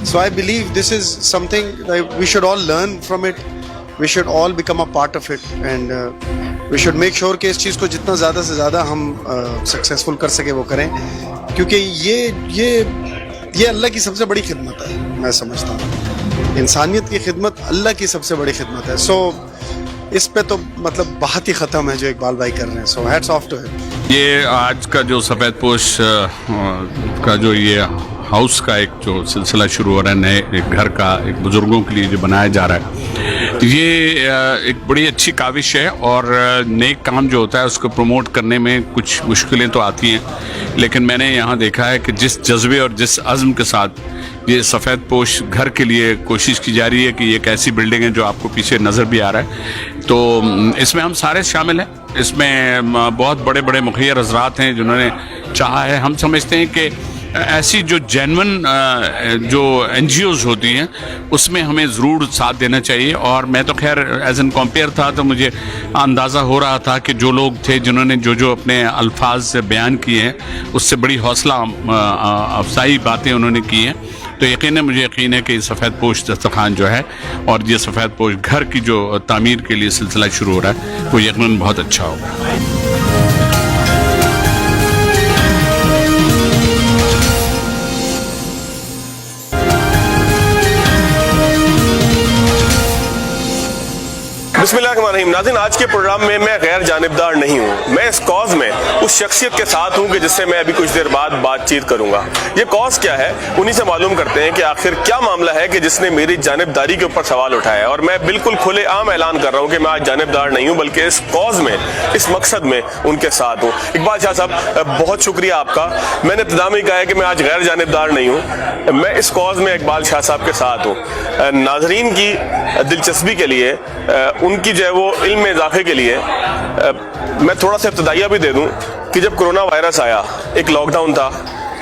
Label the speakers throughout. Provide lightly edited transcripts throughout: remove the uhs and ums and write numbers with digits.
Speaker 1: So I believe this is something that we should all learn from it. We should all become a part of it. And we should make sure کہ اس چیز کو جتنا زیادہ سے زیادہ ہم سکسیزفل کر سکے وہ کریں، کیونکہ یہ اللہ کی سب سے بڑی خدمت ہے. میں سمجھتا ہوں انسانیت کی خدمت اللہ کی سب سے بڑی خدمت ہے. سو اس پہ تو مطلب بات ہی ختم ہے جو اقبال بھائی کر رہے ہیں. سو ہیٹس آف ٹو ہم.
Speaker 2: یہ آج کا جو سفید پوش کا جو یہ ہاؤس کا ایک جو سلسلہ شروع ہو رہا ہے، نئے ایک گھر کا ایک بزرگوں کے لیے جو بنایا جا رہا ہے، یہ ایک بڑی اچھی کاوش ہے. اور نیک کام جو ہوتا ہے اس کو پروموٹ کرنے میں کچھ مشکلیں تو آتی ہیں، لیکن میں نے یہاں دیکھا ہے کہ جس جذبے اور جس عزم کے ساتھ یہ سفید پوش گھر کے لیے کوشش کی جا رہی ہے کہ یہ ایک ایسی بلڈنگ ہے جو آپ کو پیچھے نظر بھی آ رہا ہے، تو اس میں ہم سارے شامل ہیں. اس میں بہت بڑے بڑے مخیر حضرات ہیں جنہوں نے چاہا ہے. ہم سمجھتے ہیں کہ ایسی جو جینون جو این جی اوز ہوتی ہیں اس میں ہمیں ضرور ساتھ دینا چاہیے. اور میں تو خیر ایز این کمپیئر تھا تو مجھے اندازہ ہو رہا تھا کہ جو لوگ تھے جنہوں نے جو اپنے الفاظ سے بیان کیے ہیں اس سے بڑی حوصلہ افزائی باتیں انہوں نے کی ہیں. تو مجھے یقین ہے کہ یہ سفید پوش دسترخوان جو ہے اور یہ سفید پوش گھر کی جو تعمیر کے لیے سلسلہ شروع ہو رہا ہے وہ یقیناً بہت اچھا ہوگا.
Speaker 3: بسم اللہ الرحمن الرحیم. ناظرین، آج کے پروگرام میں میں غیر جانبدار نہیں ہوں. میں اس کاز میں اس شخصیت کے ساتھ ہوں کہ جس سے میں ابھی کچھ دیر بعد بات چیت کروں گا. یہ کاز کیا ہے انہی سے معلوم کرتے ہیں کہ آخر کیا معاملہ ہے کہ جس نے میری جانبداری کے اوپر سوال اٹھایا ہے. اور میں بالکل کھلے عام اعلان کر رہا ہوں کہ میں آج جانبدار نہیں ہوں بلکہ اس کاز میں، اس مقصد میں ان کے ساتھ ہوں. اقبال شاہ صاحب، بہت شکریہ آپ کا. میں نے ابتدا میں کہا ہے کہ میں آج غیر جانبدار نہیں ہوں. میں اس کاز میں اقبال شاہ صاحب کے ساتھ ہوں. ناظرین کی دلچسپی کے لیے، ان کی جو ہے وہ علم میں اضافے کے لیے میں تھوڑا سا ابتدائیہ بھی دے دوں کہ جب کرونا وائرس آیا، ایک لاک ڈاؤن تھا،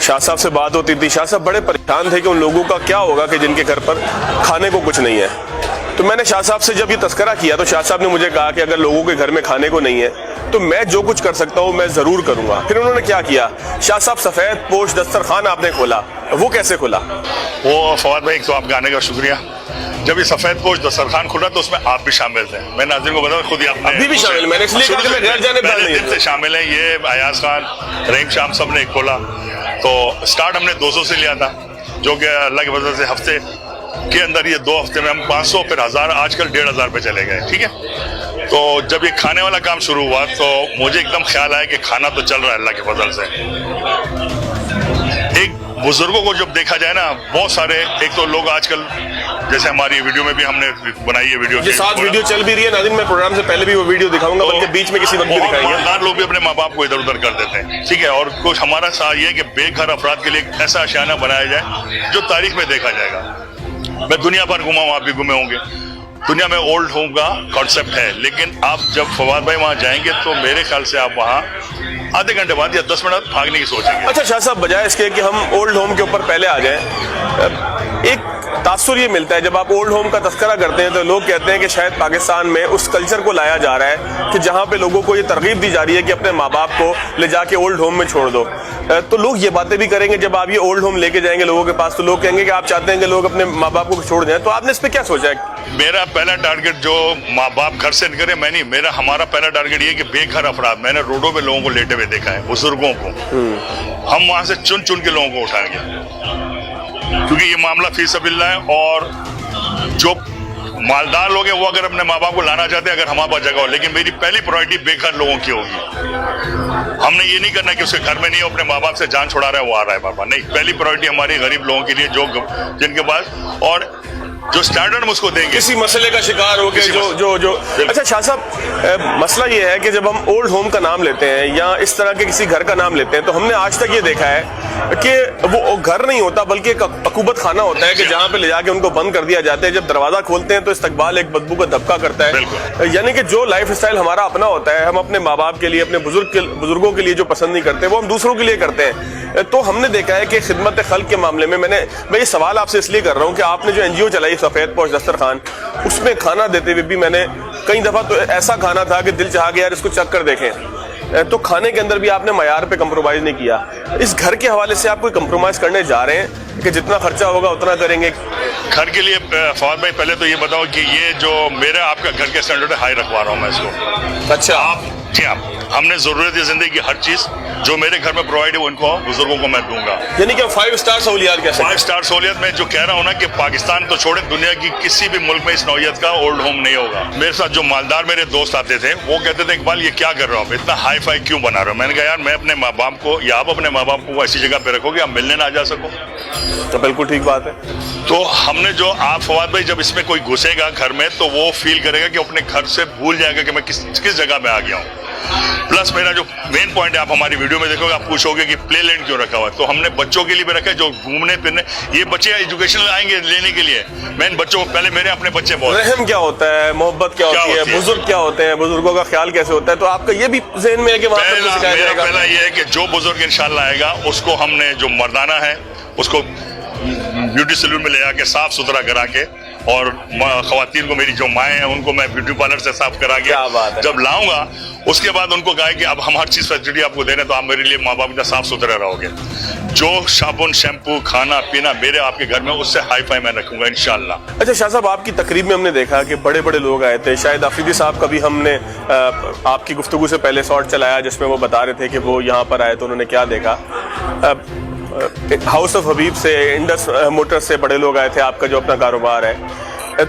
Speaker 3: شاہ صاحب سے بات ہوتی تھی. شاہ صاحب بڑے پریشان تھے کہ ان لوگوں کا کیا ہوگا کہ جن کے گھر پر کھانے کو کچھ نہیں ہے. تو میں نے شاہ صاحب سے جب یہ تذکرہ کیا تو شاہ صاحب نے مجھے کہا کہ اگر لوگوں کے گھر میں کھانے کو نہیں ہے تو میں جو کچھ کر سکتا ہوں میں ضرور کروں گا. پھر انہوں نے کیا کیا؟ شاہ صاحب سفید پوش دسترخوان آپ نے کھولا. وہ کیسے کھولا؟
Speaker 4: وہ فواد بھائی، ایک تو آپ کے آنے کا شکریہ. جب یہ سفید پوش دسترخوان کھلا تو اس میں آپ بھی شامل تھے. میں ناظرین کو بتاؤں خود ہی آپ
Speaker 3: ابھی بھی شامل. میں نے اس لیے کہا کہ میں غیر جانبدار نہیں ہوں.
Speaker 4: سے شامل ہیں. یہ ایاز خان، رحیم شام سب نے کھولا. تو سٹارٹ ہم نے 200 سے لیا تھا، جو کہ اللہ کی وجہ سے ہفتے کے اندر یہ 2 ہفتے میں ہم 500 پھر 1000 آج کل 1500 پہ چلے گئے. ٹھیک ہے. تو جب یہ کھانے والا کام شروع ہوا تو مجھے ایک دم خیال آیا کہ کھانا تو چل رہا ہے اللہ کے فضل سے. ایک بزرگوں کو جب دیکھا جائے نا، بہت سارے ایک تو لوگ آج کل جیسے ہماری ویڈیو میں بھی ہم نے بنائی ہے ویڈیو،
Speaker 3: یہ ساتھ ویڈیو چل بھی رہی ہے. ناظرین، میں پروگرام سے پہلے بھی وہ ویڈیو دکھاؤں گا بلکہ بیچ میں کسی وقت بھی دکھائیں گے.
Speaker 4: مالدار لوگ بھی اپنے ماں باپ کو ادھر ادھر کر دیتے ہیں. ٹھیک ہے. اور کچھ ہمارا ساتھ یہ ہے کہ بے گھر افراد کے لیے ایک ایسا اشیانہ بنایا جائے جو تاریخ میں دیکھا جائے گا. میں دنیا بھر گھوما ہوں، آپ بھی گھومے ہوں گے. دنیا میں اولڈ ہوم کا کانسیپٹ ہے، لیکن آپ جب فواد بھائی وہاں جائیں گے تو میرے خیال سے آپ وہاں آدھے گھنٹے بعد یا 10 منٹ بھاگنے کی سوچیں گے.
Speaker 3: اچھا شاہ صاحب، بجائے اس کے کہ ہم اولڈ ہوم کے اوپر پہلے آ جائیں، ایک تاثر یہ ملتا ہے جب آپ اولڈ ہوم کا تذکرہ کرتے ہیں تو لوگ کہتے ہیں کہ شاید پاکستان میں اس کلچر کو لایا جا رہا ہے کہ جہاں پہ لوگوں کو یہ ترغیب دی جا رہی ہے کہ اپنے ماں باپ کو لے جا کے اولڈ ہوم میں چھوڑ دو. تو لوگ یہ باتیں بھی کریں گے جب آپ یہ اولڈ ہوم لے کے جائیں گے لوگوں کے پاس، تو لوگ کہیں گے کہ آپ چاہتے ہیں کہ لوگ اپنے ماں باپ کو چھوڑ دیں. تو آپ نے اس پہ کیا سوچا ہے؟
Speaker 4: میرا پہلا ٹارگٹ جو ماں باپ گھر سے نکلے میں نہیں، ہمارا پہلا ٹارگٹ یہ کہ بے گھر افراد. میں نے روڈوں پہ لوگوں کو لیٹے ہوئے دیکھا ہے، بزرگوں کو. ہم وہاں سے چن کے لوگوں کو اٹھائیں گے کیونکہ یہ معاملہ فی سبیل اللہ ہے. اور جو مالدار لوگ ہیں وہ اگر اپنے ماں باپ کو لانا چاہتے ہیں اگر ہمارے پاس جگہ ہو، لیکن میری پہلی پرائرٹی بے گھر لوگوں کی ہوگی. ہم نے یہ نہیں کرنا کہ اس کے گھر میں نہیں اپنے ماں باپ سے جان چھڑا رہا ہے وہ آ رہا ہے بابا. نہیں، پہلی پرائرٹی ہماری غریب لوگوں کے لیے جو جن کے پاس اور جو سٹینڈرڈ ہم اس کو دیں گے.
Speaker 3: کسی مسئلے کا شکار ہو کے جو اچھا شاہ صاحب، مسئلہ یہ ہے کہ جب ہم اولڈ ہوم کا نام لیتے ہیں یا اس طرح کے کسی گھر کا نام لیتے ہیں تو ہم نے آج تک یہ دیکھا ہے کہ وہ گھر نہیں ہوتا بلکہ ایک عقوبت خانہ ہوتا ہے کہ جہاں پہ لے جا کے ان کو بند کر دیا جاتا ہے. جب دروازہ کھولتے ہیں تو استقبال ایک بدبو کا دھبکا کرتا ہے. یعنی کہ جو لائف اسٹائل ہمارا اپنا ہوتا ہے، ہم اپنے ماں باپ کے لیے، اپنے بزرگوں کے لیے جو پسند نہیں کرتے وہ ہم دوسروں کے لیے کرتے ہیں. تو ہم نے دیکھا ہے کہ خدمت خلق کے معاملے میں میں یہ سوال آپ سے اس لیے کر رہا ہوں کہ آپ نے جو این جی او چلائی سفید پوش دسترخوان، اس میں کھانا دیتے ہوئے بھی میں نے کئی دفعہ تو ایسا کھانا تھا کہ دل چاہا کہ یار اس کو چکھ کر دیکھیں. تو کھانے کے اندر بھی آپ نے معیار پہ کمپرومائز نہیں کیا. اس گھر کے حوالے سے آپ کوئی کمپرومائز کرنے جا رہے ہیں کہ جتنا خرچہ ہوگا اتنا کریں گے؟
Speaker 4: گھر کے لیے فواد بھائی پہلے تو یہ بتاؤ کہ یہ جو میرا آپ کا گھر کے اسٹینڈرڈ ہائی رکھوا رہا ہوں میں اس کو.
Speaker 3: اچھا.
Speaker 4: آپ جی ہاں, ہم نے ضرورت زندگی کی ہر چیز جو میرے گھر میں پرووائڈ ہے وہ ان کو بزرگوں کو میں دوں گا.
Speaker 3: یعنی کہ 5 سٹار سہولیات کیسے؟
Speaker 4: 5 سٹار سہولیت میں جو کہہ رہا ہوں نا کہ پاکستان تو چھوڑے, دنیا کی کسی بھی ملک میں اس نوعیت کا اولڈ ہوم نہیں ہوگا. میرے ساتھ جو مالدار میرے دوست آتے تھے وہ کہتے تھے اقبال یہ کیا کر رہا ہوں, اتنا ہائی فائی کیوں بنا رہا ہوں. میں نے کہا یار میں اپنے ماں باپ کو یا آپ اپنے ماں باپ کو ایسی جگہ پہ رکھو کہ آپ ملنے نہ آ جا سکو.
Speaker 3: تو بالکل ٹھیک بات ہے.
Speaker 4: تو ہم نے جو آپ فواد بھائی جب اس میں کوئی گھسے گا گھر میں تو وہ فیل کرے گا کہ اپنے گھر سے بھول جائے گا کہ میں کس جگہ میں آ گیا ہوں. پلس میرا جو مین پوائنٹ ہے, آپ ہماری ویڈیو میں دیکھو گے, آپ پوچھو گے کہ پلے لینڈ کیوں رکھا ہوا ہے, تو ہم نے بچوں کے لیے بھی رکھا ہے جو گھومنے پھرنے, یہ بچے ایجوکیشنل آئیں گے لینے کے لیے. میں ان بچوں کو پہلے میرے اپنے بچے بہت
Speaker 3: رحم کیا ہوتا ہے, محبت کیا ہوتی ہے, بزرگ کیا ہوتے ہیں, بزرگوں کا خیال کیسے ہوتا ہے, تو آپ کا یہ بھی ذہن میں ہے کہ وہاں پر سکھایا جائے گا.
Speaker 4: پہلا یہ ہے کہ جو بزرگ انشاءاللہ آئے گا اس کو ہم نے جو مردانہ ہے اس کو بیوٹی سیلون میں لے جا کے صاف ستھرا کرا کے, اور خواتین کو میری جو مائیں ہیں ان کو میں بیوٹی پارلر سے صاف کرا کے جب لاؤں گا اس کے بعد ان کو کہا کہ اب ہم ہر چیز فیسلٹی آپ کو دے رہے ہیں تو آپ میرے لیے ماں باپ اتنا صاف ستھرا رہو گے. جو صابن شیمپو کھانا پینا میرے آپ کے گھر میں اس سے ہائی فائی میں رکھوں گا انشاءاللہ.
Speaker 3: اچھا شاہ صاحب, آپ کی تقریب میں ہم نے دیکھا کہ بڑے بڑے لوگ آئے تھے. شاید آفریدی صاحب کا بھی ہم نے آپ کی گفتگو سے پہلے شارٹ چلایا جس میں وہ بتا رہے تھے کہ وہ یہاں پر آئے تو انہوں نے کیا دیکھا. ہاؤس آف حبیب سے, انڈس موٹر سے بڑے لوگ آئے تھے, آپ کا جو اپنا کاروبار ہے,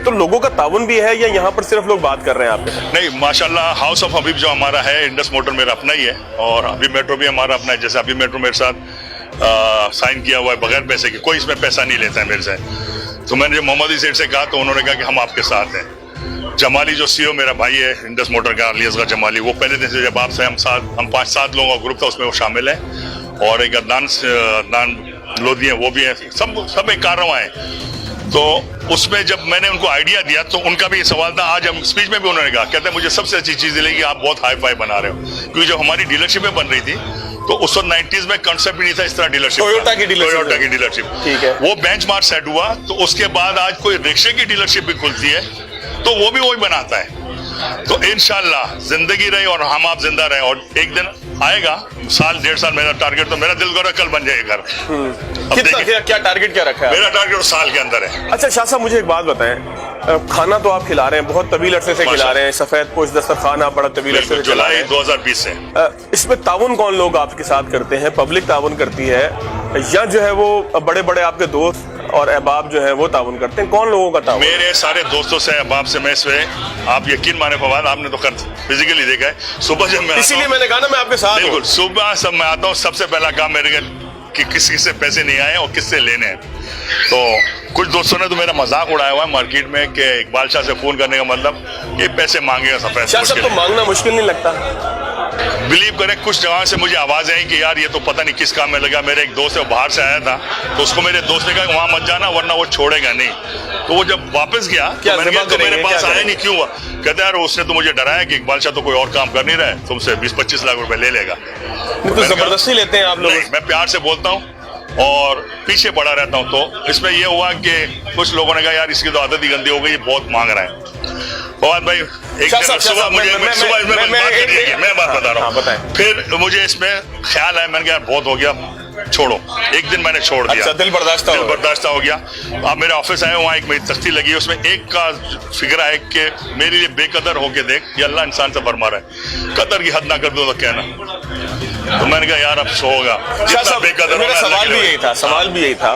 Speaker 3: تو لوگوں کا تعاون بھی ہے یا یہاں پر صرف لوگ بات کر رہے ہیں آپ کے ساتھ؟
Speaker 4: نہیں ماشاءاللہ, ہاؤس آف حبیب جو ہمارا ہے, انڈس موٹر میرا اپنا ہی ہے, اور حبیب میٹرو بھی ہمارا اپنا ہے. جیسے حبیب میٹرو میرے ساتھ سائن کیا ہوا ہے بغیر پیسے کے, کوئی اس میں پیسہ نہیں لیتا ہے میرے سے. تو میں نے جو محمد سیٹ سے کہا تو انہوں نے کہا کہ ہم آپ کے ساتھ ہیں. جمالی جو سی او میرا بھائی ہے انڈس موٹر کا, علی اصغر جمالی, وہ پہلے دن سے جب آپ سے ہم 5-7 لوگوں کا گروپ تھا اس میں وہ شامل ہیں, اور ایک عدنان لودھی ہیں وہ بھی ہیں, سب ایک کاررواں ہیں. تو اس میں جب میں نے ان کو آئیڈیا دیا تو ان کا بھی یہ سوال تھا, آج ہم اسپیچ میں بھی انہوں نے کہا, کہتے ہیں مجھے سب سے اچھی چیز لگی آپ بہت ہائی فائی بنا رہے ہو. کیونکہ جب ہماری ڈیلرشپیں بن رہی تھی تو اس وقت 90s میں کنسیپٹ نہیں تھا اس طرح ڈیلرشپ, ٹویوٹا کی ڈیلرشپ.
Speaker 3: ٹھیک ہے,
Speaker 4: وہ بینچ مارک سیٹ ہوا, تو اس کے بعد آج کوئی رکشے کی ڈیلرشپ بھی کھلتی ہے تو وہ بھی وہی بناتا ہے. تو انشاءاللہ زندگی رہے اور ہم آپ زندہ رہے, اور ایک دن آئے گا, 1-1.5 میرا ٹارگیٹ, تو میرا دل کر رہا کل بن جائے گھر.
Speaker 3: کیا ٹارگیٹ کیا رکھا ہے؟
Speaker 4: میرا ٹارگیٹ سال کے اندر ہے.
Speaker 3: اچھا شاہ صاحب, مجھے ایک بات بتائیں, کھانا تو آپ کھلا رہے ہیں, بہت طویل عرصے سے کھلا رہے ہیں, سفید پوش دسترخوان آپ بڑا طویل عرصے سے چلا رہے ہیں.
Speaker 4: جولائی 2020 سے.
Speaker 3: اس میں تعاون کون لوگ آپ کے ساتھ کرتے ہیں؟ پبلک تعاون کرتی ہے یا جو ہے وہ بڑے بڑے آپ کے دوست اور احباب جو ہیں وہ تعاون کرتے ہیں؟ کون لوگوں کا تعاون؟
Speaker 4: میرے سارے دوستوں سے, احباب سے. میں اس میں آپ یقین مانے فواد, آپ نے تو فزیکلی دیکھا ہے, صبح جب میں
Speaker 3: اسی لیے میں نے کہا نا میں آپ کے ساتھ.
Speaker 4: بالکل, صبح سب میں آتا ہوں, سب سے پہلا کام میرے کہ کس سے پیسے نہیں آئے اور کس سے لینے ہیں. تو کچھ دوستوں نے تو میرا مذاق اڑایا ہوا ہے مارکیٹ میں کہ اقبال شاہ سے فون کرنے کا مطلب یہ پیسے مانگے گا سفید.
Speaker 3: شاہ صاحب تو مانگنا مشکل نہیں لگتا؟
Speaker 4: بلیو کریں, کچھ جگہ سے مجھے آواز آئی کہ یار یہ تو پتہ نہیں کس کام میں لگا. میرے ایک دوست ہے وہ باہر سے آیا تھا, تو اس کو میرے دوست نے کہا وہاں مت جانا ورنہ وہ چھوڑے گا نہیں. تو وہ جب واپس گیا تو میں نے کہا تو میرے پاس آیا نہیں, کیوں ہوا؟ کہتے یار اس نے تو مجھے ڈرایا کہ اقبال شاہ تو کوئی اور کام کر نہیں رہا ہے, تم سے 20-25 لاکھ روپے لے لے گا.
Speaker 3: تو زبردستی لیتے ہیں آپ لوگ؟
Speaker 4: میں پیار سے بولتا ہوں اور پیچھے پڑا رہتا ہوں. تو اس میں یہ ہوا کہ کچھ لوگوں نے کہا یار اس کی تو عادت ہی گندی ہو گئی, بہت مانگ رہا ہے. فواد بھائی ایک صبح میں بات بتا رہا ہوں, پھر مجھے اس میں خیال آیا, میں نے کہا بہت ہو گیا چھوڑو. ایک دن میں نے چھوڑ دیا,
Speaker 3: دل
Speaker 4: برداشتہ ہو گیا. آپ میرے آفس آئے, وہاں ایک میری تختی لگی ہے, اس میں ایک کا فکر ہے کہ میرے لیے بے قدر ہو کے دیکھ, یہ اللہ انسان سے فرما رہا ہے, قدر کی حد نہ کر دو تو کہنا. تو میں نے کہا یار اب سو ہوگا.
Speaker 3: میرا سوال بھی یہی تھا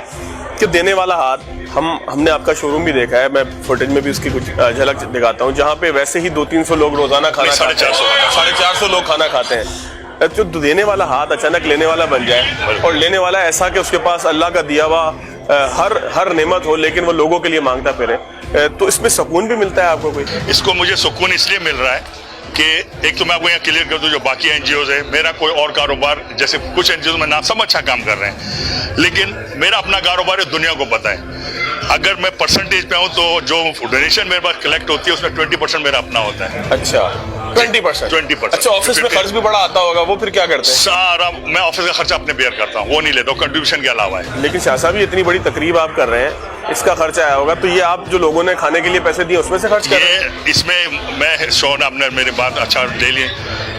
Speaker 3: کہ دینے والا ہاتھ, ہم نے آپ کا شو روم بھی دیکھا ہے, میں فوٹیج میں بھی اس کی کچھ جھلک دکھاتا ہوں, جہاں پہ ویسے ہی 200-300 لوگ روزانہ کھانا کھاتے ہیں, 450 لوگ کھانا کھاتے ہیں. جو دینے والا ہاتھ اچانک لینے والا بن جائے, اور لینے والا ایسا کہ اس کے پاس اللہ کا دیا ہوا ہر نعمت ہو لیکن وہ لوگوں کے لیے مانگتا پھرے, تو اس میں سکون بھی ملتا ہے آپ کو کوئی؟
Speaker 4: اس کو مجھے سکون اس لیے مل رہا ہے کہ ایک تو میں آپ کو یہاں کلیئر کر دوں, جو باقی این جی اوز ہے, میرا کوئی اور کاروبار, جیسے کچھ این جی اوز میں نام سب اچھا کام کر رہے ہیں, لیکن میرا اپنا کاروبار ہے, دنیا کو پتہ ہے. اگر میں پرسنٹیج پہ ہوں تو جو ڈونیشن میرے پاس کلیکٹ ہوتی ہے اس میں 20% میرا اپنا ہوتا ہے.
Speaker 3: اچھا 20%. اچھا آفس میں خرچ بھی بڑا آتا ہوگا, وہ پھر کیا کرتے ہیں؟
Speaker 4: سارا میں آفس کا خرچہ اپنے بیئر کرتا ہوں, وہ نہیں لیتا ہوں, کنٹریبیوشن کے علاوہ ہے.
Speaker 3: لیکن شاہ صاحب یہ اتنی بڑی تقریب آپ کر رہے ہیں, اس کا خرچہ آیا ہوگا. تو یہ آپ جو لوگوں نے کھانے کے لیے پیسے دیے اس میں سے خرچ کر رہے ہیں؟
Speaker 4: یہ اس میں میں شوہر آپ نے میری بات اچھا لے لیے.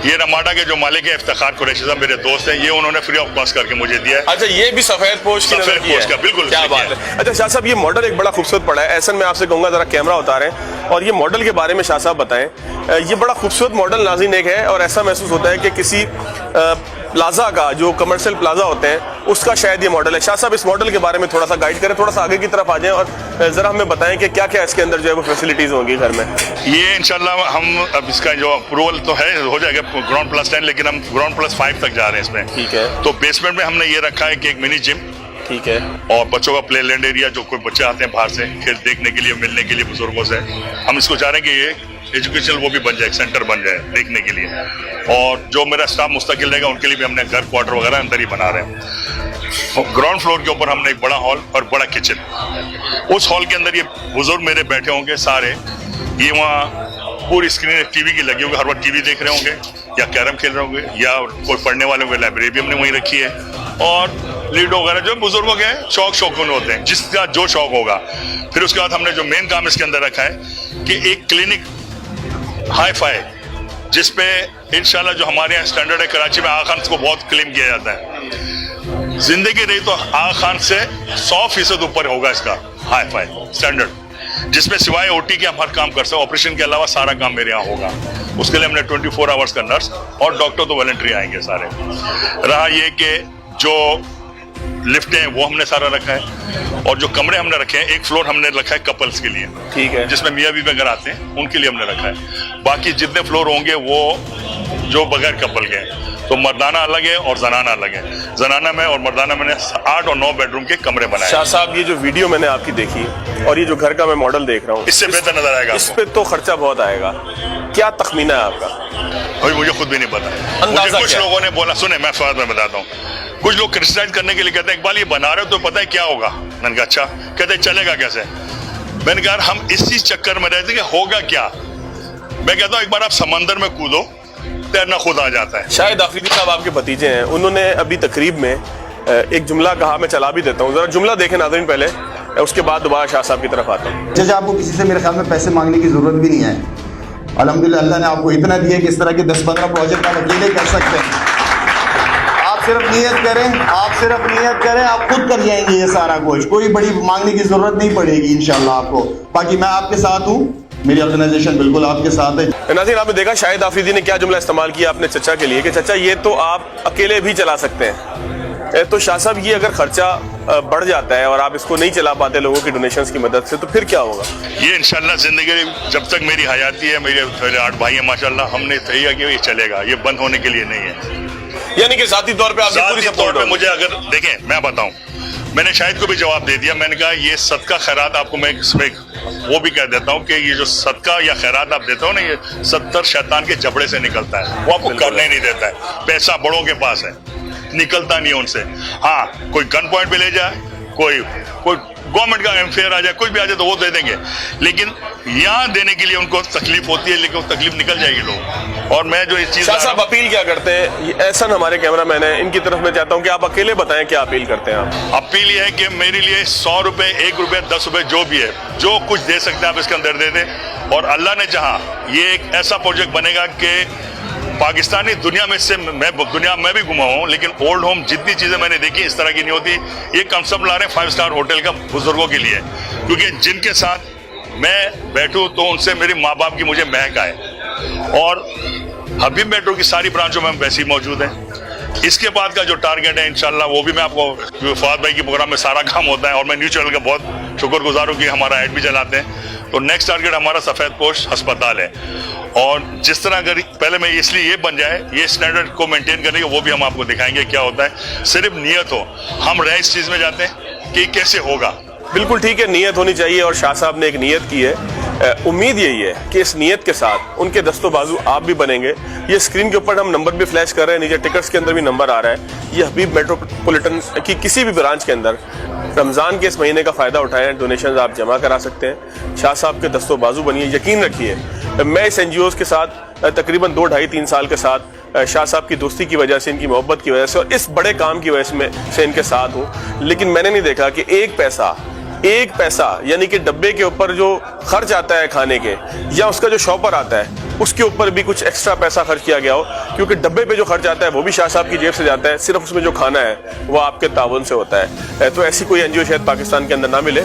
Speaker 4: یہ رماڈا کے جو مالک ہے افتخار قریشی صاحب میرے دوست ہیں, یہ انہوں نے فری آف کاسٹ کر کے مجھے دیا ہے.
Speaker 3: اچھا, یہ بھی سفید پوش کی نظر کی ہے,
Speaker 4: بالکل
Speaker 3: کیا بات ہے. اچھا شاہ صاحب, یہ ماڈل ایک بڑا خوبصورت پڑا ہے. احسن میں آپ سے کہوں گا ذرا کیمرہ اتاریں اور یہ ماڈل کے بارے میں شاہ صاحب بتائیں. یہ بڑا خوبصورت ماڈل ناظرین ایک ہے, اور ایسا محسوس ہوتا ہے کہ کسی پلازا کا, جو کمرشل پلازا ہوتے ہیں اس کا شاید یہ ماڈل ہے. شاہ صاحب اس ماڈل کے بارے میں تھوڑا سا گائیڈ کریں, تھوڑا سا آگے کی طرف آ جائیں اور ذرا ہمیں بتائیں کہ کیا کیا اس کے اندر جو ہے وہ فیسلٹیز ہوں گی گھر میں.
Speaker 4: یہ انشاءاللہ ہم اب اس کا جو اپروول تو ہے ہو جائے گا گراؤنڈ پلس 10, لیکن ہم گراؤنڈ پلس 5 تک جا رہے ہیں اس میں.
Speaker 3: ٹھیک ہے.
Speaker 4: تو بیسمنٹ میں ہم نے یہ رکھا ہے کہ ایک منی جم,
Speaker 3: ٹھیک ہے,
Speaker 4: اور بچوں کا پلے لینڈ ایریا, جو کوئی بچے آتے ہیں باہر سے کھیل دیکھنے کے لیے, ملنے کے لیے بزرگوں سے. ہم اس کو چاہ رہے ہیں کہ یہ ایجوکیشنل وہ بھی بن جائے, ایک سینٹر بن جائے دیکھنے کے لیے. اور جو میرا اسٹاف مستقل رہے گا ان کے لیے بھی ہم نے گھر کوارٹر وغیرہ اندر ہی بنا رہے ہیں. گراؤنڈ فلور کے اوپر ہم نے ایک بڑا ہال اور بڑا کچن. اس ہال کے اندر یہ بزرگ میرے بیٹھے ہوں گے سارے, یہ وہاں پوری اسکرین ٹی وی کی لگی ہوگی, ہر وقت ٹی وی دیکھ رہے ہوں گے یا کیرم کھیل رہے ہوں گے, یا کوئی پڑھنے والوں کی لائبریری بھی ہم نے وہیں رکھی ہے. اور لیڈو وغیرہ جو بزرگوں کے شوقین ہوتے ہیں, جس کا جو شوق ہوگا. پھر اس کے بعد ہم نے جو مین کام اس کے اندر رکھا ہے کہ ایک کلینک ہائی فائی, جس پہ انشاءاللہ جو ہمارے یہاں اسٹینڈرڈ ہے, کراچی میں آغا خان کو بہت کلیم کیا جاتا ہے. زندگی رہی تو آغا خان سے 100% اوپر ہوگا اس کا ہائی فائی اسٹینڈرڈ, جس میں سوائے او ٹی کے ہم ہر کام کر سکتے ہیں. آپریشن کے علاوہ سارا کام میرے یہاں ہوگا. اس کے لیے ہم نے 24 آورس کا نرس اور ڈاکٹر تو والنٹری آئیں گے سارے. رہا یہ کہ جو لفٹ ہیں وہ ہم نے سارا رکھا ہے, اور جو کمرے ہم نے رکھے ہیں, ایک فلور ہم نے رکھا ہے کپلز کے لیے,
Speaker 3: ٹھیک ہے,
Speaker 4: جس میں میاں بیوی اگر آتے ہیں ان کے لیے ہم نے رکھا ہے. باقی جتنے فلور ہوں گے وہ جو بغیر کپل کے ہیں, تو مردانہ الگ ہے اور زنانہ الگ ہے. زنانہ میں اور مردانہ میں نے 8 اور 9 بیڈ روم کے کمرے بنائے.
Speaker 3: شاہ صاحب یہ جو ویڈیو میں نے آپ کی دیکھی اور یہ جو گھر کا میں ماڈل دیکھ رہا ہوں,
Speaker 4: اس سے بہتر نظر آئے گا.
Speaker 3: اس پہ تو خرچہ بہت آئے گا, کیا تخمینہ ہے آپ کا؟
Speaker 4: ابھی مجھے خود بھی نہیں پتا. مجھے کچھ لوگوں نے بولا, سنیں میں فواد میں بتاتا ہوں, کچھ لوگ کرٹیسائز کرنے کے لیے کہتے ہیں اقبال یہ بنا رہے ہو تو پتہ ہے کیا ہوگا. میں نے کہا اچھا, کہتے ہیں چلے گا کیسے. میں نے کہا ہم اسی چکر میں رہتے کہ ہوگا کیا. میں کہتا ہوں ایک بار آپ سمندر میں کودو, تیرنا خود آ جاتا ہے.
Speaker 3: شاہد آفریدی صاحب آپ کے بھتیجے ہیں, انہوں نے ابھی تقریب میں ایک جملہ کہا, میں چلا بھی دیتا ہوں, ذرا جملہ دیکھیں ناظرین پہلے, اس کے بعد دوبارہ شاہ صاحب کی طرف آتا ہوں.
Speaker 5: جج آپ کو کسی سے میرے خیال میں پیسے مانگنے کی ضرورت بھی نہیں ہے. الحمدللہ اللہ نے آپ کو اتنا دیا کہ اس طرح کے 10-15 پروجیکٹ آپ اکیلے کر سکتے ہیں. آپ صرف نیت کریں, آپ خود کر جائیں گے یہ سارا کچھ. کوئی بڑی مانگنے کی ضرورت نہیں پڑے گی انشاءاللہ آپ کو. باقی میں آپ کے ساتھ ہوں, میری آرگنائزیشن بالکل آپ کے ساتھ ہے.
Speaker 3: ناظرین آپ نے دیکھا شاہد آفریدی نے کیا جملہ استعمال کیا اپنے چچا کے لیے کہ چچا یہ تو آپ اکیلے بھی چلا سکتے ہیں. تو شاہ صاحب یہ اگر خرچہ بڑھ جاتا ہے اور آپ اس کو نہیں چلا پاتے لوگوں کی ڈونیشنز کی مدد سے, تو پھر کیا ہوگا؟
Speaker 4: یہ انشاءاللہ زندگی جب تک میری حیاتی ہے, میرے 8 بھائی ہیں ماشاءاللہ, ہم نے طے کیا کہ یہ چلے گا, یہ بند ہونے کے لیے نہیں ہے.
Speaker 3: یعنی کہ ذاتی طور پہ آپ
Speaker 4: ذاتی طور پہ مجھے اگر دیکھیں, میں بتاؤں, میں نے شاہد کو بھی جواب دے دیا. میں نے کہا یہ صدقہ خیرات آپ کو میں اس میں وہ بھی کہہ دیتا ہوں کہ یہ جو صدقہ یا خیرات آپ دیتے ہو نا, یہ 70 شیطان کے جبڑے سے نکلتا ہے, وہ آپ کو کرنے نہیں دیتا ہے. پیسہ بڑوں کے پاس ہے, نکلتا نہیں ہے ان سے. ہاں کوئی گن پوائنٹ پہ لے جائے, کوئی گورنمنٹ کا ایمفیئر آ جائے, کوئی بھی آ جائے تو وہ دے دیں گے, لیکن یہاں دینے کے لیے ان کو تکلیف ہوتی ہے, لیکن وہ تکلیف نکل جائے گی لوگ. اور میں جو اس چیز
Speaker 3: شاہ صاحب اپیل کیا کرتے ہیں, احسن ہمارے کیمرہ مین ہیں, ان کی طرف میں چاہتا ہوں کہ آپ اکیلے بتائیں کیا اپیل کرتے ہیں آپ.
Speaker 4: اپیل یہ ہے کہ میرے لیے 100 روپے, 1 روپے, 10 روپے جو بھی ہے, جو کچھ دے سکتے ہیں آپ اس کے اندر دے دیں. اور اللہ نے چاہا یہ ایک ایسا پروجیکٹ بنے گا کہ پاکستانی دنیا میں سے دنیا میں بھی گھما ہوں, لیکن اولڈ ہوم جتنی چیزیں میں نے دیکھی اس طرح کی نہیں ہوتی. یہ کنسپٹ لا رہے ہیں 5 اسٹار ہوٹل کا بزرگوں کے لیے, کیونکہ جن کے ساتھ میں بیٹھوں تو ان سے میری ماں باپ کی مجھے مہک آئے. اور حبیب میٹرو کی ساری برانچوں میں ہم ویسے ہی موجود ہیں. اس کے بعد کا جو ٹارگیٹ ہے انشاءاللہ وہ بھی میں آپ کو, فواد بھائی کی پروگرام میں سارا کام ہوتا ہے, اور میں نیوز چینل کا بہت شکر گزار ہوں کہ ہمارا ایڈ بھی چلاتے ہیں. تو نیکسٹ ٹارگیٹ ہمارا سفید پوش ہسپتال ہے, اور جس طرح اگر پہلے میں اس لیے یہ بن جائے, یہ اسٹینڈرڈ کو مینٹین کرنے کے وہ بھی ہم آپ کو دکھائیں گے کیا ہوتا ہے. صرف نیت ہو, ہم رہ اس چیز میں جاتے ہیں کہ کیسے ہوگا.
Speaker 3: بالکل ٹھیک ہے, نیت ہونی چاہیے, اور شاہ صاحب نے ایک نیت کی ہے. امید یہی ہے کہ اس نیت کے ساتھ ان کے دست و بازو آپ بھی بنیں گے. یہ اسکرین کے اوپر ہم نمبر بھی فلیش کر رہے ہیں, نیچے ٹکٹس کے اندر بھی نمبر آ رہا ہے. یہ حبیب میٹروپولیٹن کی کسی بھی برانچ کے اندر رمضان کے اس مہینے کا فائدہ اٹھائیں, ڈونیشنز آپ جمع کرا سکتے ہیں. شاہ صاحب کے دست و بازو بنیے, یقین رکھیے میں اس این جی اوز کے ساتھ تقریباً 2-2.5-3 سال کے ساتھ شاہ صاحب کی دوستی کی وجہ سے, ان کی محبت کی وجہ سے, اور اس بڑے کام کی وجہ سے ان کے ساتھ ہوں. لیکن میں نے نہیں دیکھا کہ ایک پیسہ ایک پیسہ یعنی کہ ڈبے کے اوپر جو خرچ آتا ہے کھانے کے یا اس کا جو شاپر آتا ہے اس کے اوپر بھی کچھ ایکسٹرا پیسہ خرچ کیا گیا ہو, کیونکہ ڈبے پہ جو خرچ آتا ہے وہ بھی شاہ صاحب کی جیب سے جاتا ہے, صرف اس میں جو کھانا ہے وہ آپ کے تعاون سے ہوتا ہے. تو ایسی کوئی NGO شاید پاکستان کے اندر نہ ملے.